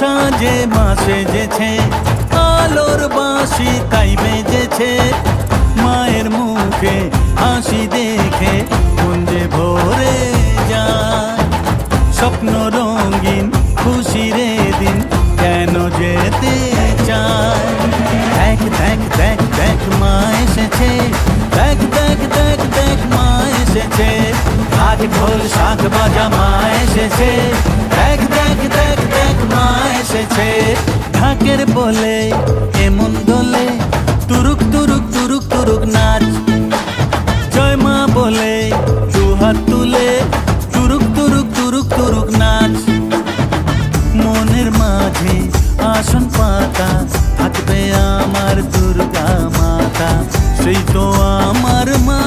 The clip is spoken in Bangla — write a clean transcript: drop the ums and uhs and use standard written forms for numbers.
সাজে মা সেজেছে, আলোর বাঁশি তাই বেজেছে। মায়ের মুখে হাসি দেখে মন যে ভরে যায়। স্বপ্ন রঙিন খুশির দিন কেন যেতে চায়। দেখ দেখ দেখ দেখ মা এসেছে, দেখ দেখ দেখ দেখ মা এসেছে। আজ ঢোল শাঁখ বাজা মা এসেছে, দেখ দেখ দেখ দেখ মা এসেছে। ঢাকের বলে এমন দোলে তুরুক তুরুক তুরুক তুরুক নাচ। জয় মা বলে দুহাত তুলে তুরুক তুরুক তুরুক তুরুক নাচ। মনের মাঝে আসন পাতা থাকবে আমার দুর্গা মাতা, সেই তো আমার মা।